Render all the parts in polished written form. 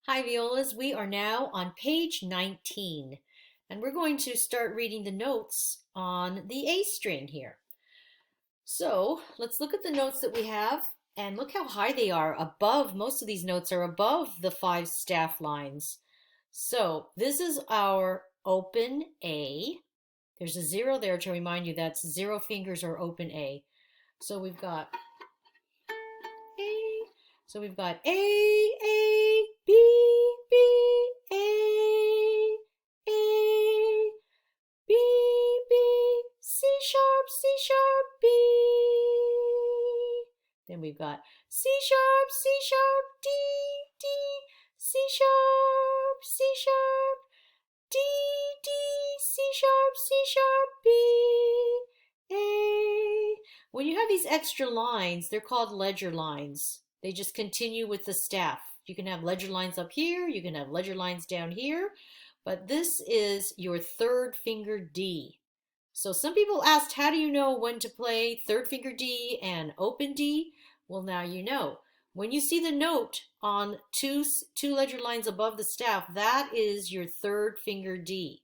Hi, Violas. We are now on page 19, and we're going to start reading the notes on the A string here. So let's look at the notes that we have, and look how high they are above. Most of these notes are above the 5 staff lines. So this is our open A. There's a 0 there to remind you that's 0 fingers or open A. So we've got A. So we've got A, B, B, A, B, B, C sharp, C sharp, B. Then we've got C sharp, C sharp, D, D, C sharp, C sharp, D, D, C sharp, C sharp, B, A. When you have these extra lines, they're called ledger lines. They just continue with the staff. You can have ledger lines up here, you can have ledger lines down here, but this is your third finger D. So some people asked, how do you know when to play third finger D and open D? Well, now you know. When you see the note on two ledger lines above the staff, that is your third finger D.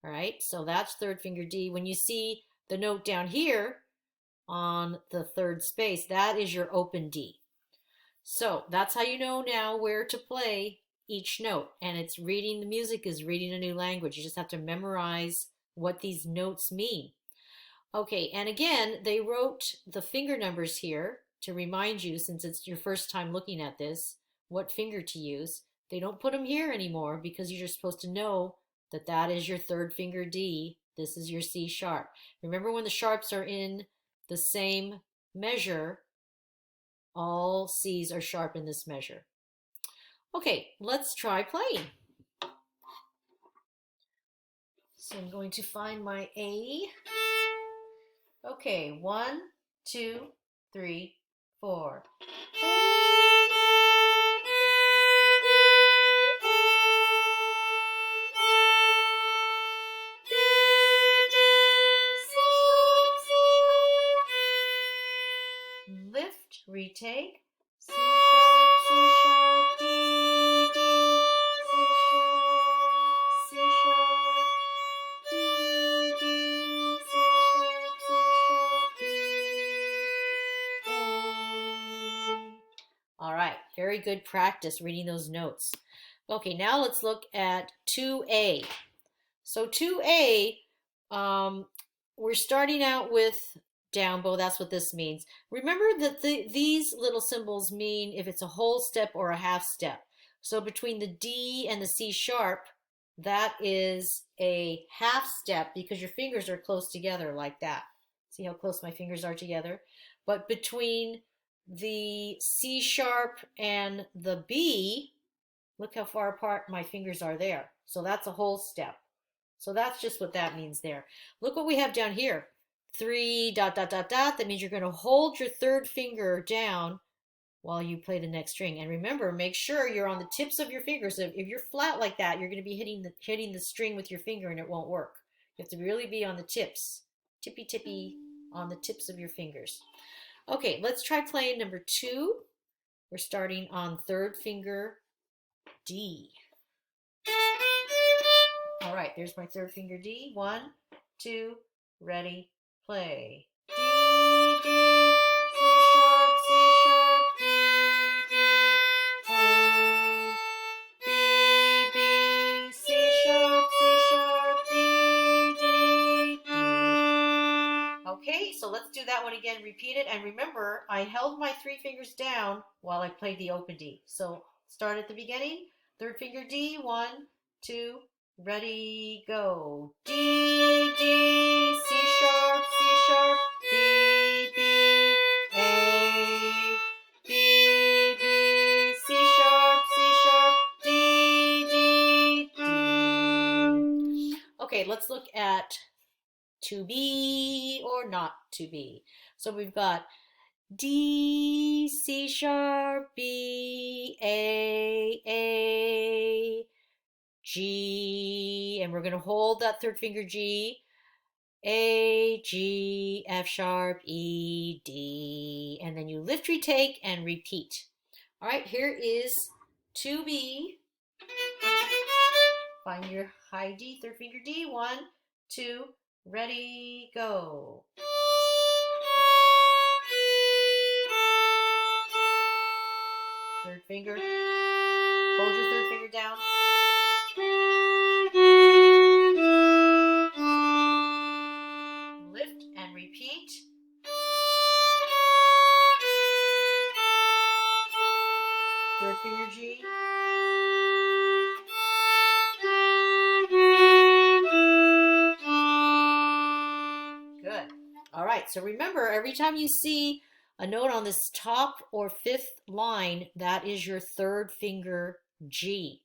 All right, so that's third finger D. When you see the note down here on the third space, that is your open D. So that's how you know now where to play each note. And it's reading, the music is reading a new language. You just have to memorize what these notes mean. Okay, and again, they wrote the finger numbers here to remind you, since it's your first time looking at this, what finger to use. They don't put them here anymore because you're supposed to know that that is your third finger D. This is your C sharp. Remember, when the sharps are in the same measure, all C's are sharp in this measure. Okay, let's try playing. So I'm going to find my A. Okay, 1, 2, 3, 4. Lift, retake, C sharp, D, D, C sharp, C sharp, D, D, C sharp, D, A. All right, very good practice reading those notes. Okay, now let's look at 2A. So 2A, we're starting out with down bow. That's what this means. Remember that these little symbols mean if it's a whole step or a half step. So between the D and the C sharp, that is a half step because your fingers are close together like that. See how close my fingers are together? But between the C sharp and the B, look how far apart my fingers are there. So that's a whole step. So that's just what that means there. Look what we have down here. 3 dot dot dot dot. That means you're going to hold your third finger down while you play the next string. And remember, make sure you're on the tips of your fingers. If you're flat like that, you're going to be hitting the string with your finger and it won't work. You have to really be on the tips. Tippy tippy on the tips of your fingers. Okay, let's try playing number 2. We're starting on third finger D. All right, there's my third finger D. 1, 2, ready, play. D, D, C sharp, C sharp, D, D, A, B, B, C sharp, D, D, D. Okay, so let's do that one again. Repeat it, and remember, I held my 3 fingers down while I played the open D. So start at the beginning. Third finger D. 1, 2, ready, go. D, D, C sharp, B, B, A, B, B, C sharp, D, D, D. Okay, let's look at to be or not to be. So we've got D, C sharp, B, A, G, and we're going to hold that third finger G, A, G, F sharp, E, D, and then you lift, retake, and repeat. All right, here is 2 B. Find your high D, third finger D. 1, 2, ready, go. Third finger. Hold your third finger down. Lift and repeat. Third finger G. Good. All right, so remember, every time you see a note on this top or fifth line, that is your third finger G.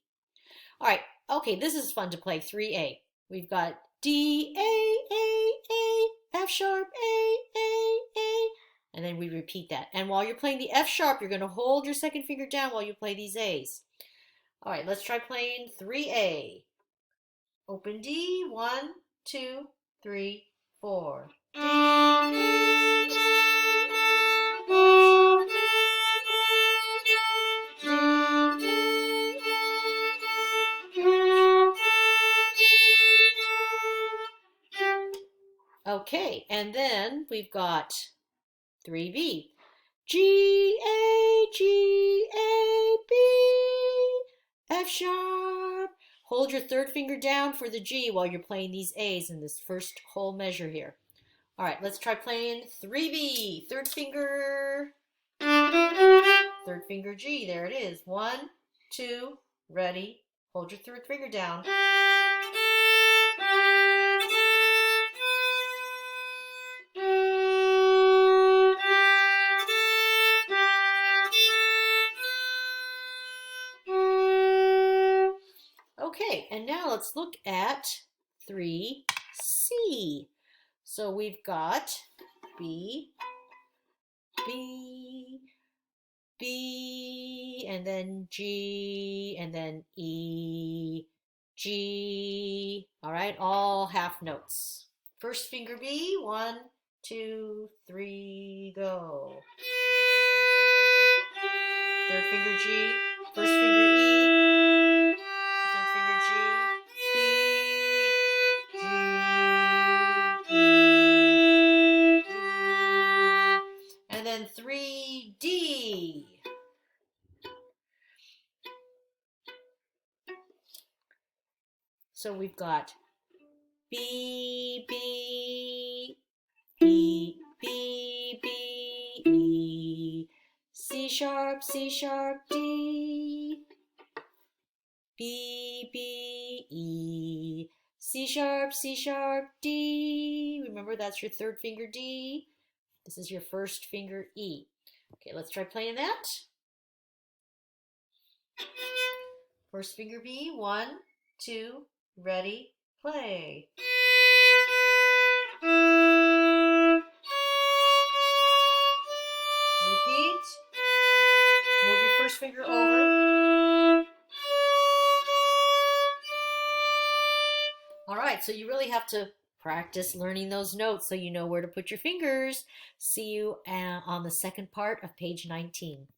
All right, okay, this is fun to play. 3A. We've got D, A, F sharp, A, and then we repeat that. And while you're playing the F sharp, you're going to hold your second finger down while you play these A's. All right, let's try playing 3A. Open D, 1, 2, 3, 4. Okay, and then we've got 3B. G, A, B, F sharp. Hold your third finger down for the G while you're playing these A's in this first whole measure here. All right, let's try playing 3B. Third finger G. There it is. 1, 2, ready. Hold your third finger down. Okay, and now let's look at 3C. So we've got B, B, B, and then G, and then E, G. All right, all half notes. First finger B, 1, 2, 3, go. Third finger G, first finger E, third finger G, B, G, E, G, and then 3D. So we've got B, B, E, B, B, E, C sharp, D, B, B, E, C sharp, D. Remember, that's your third finger D. This is your first finger E. Okay, let's try playing that. First finger B, 1, 2, ready, play. Repeat. Move your first finger over. All right, so you really have to practice learning those notes so you know where to put your fingers. See you on the second part of page 19.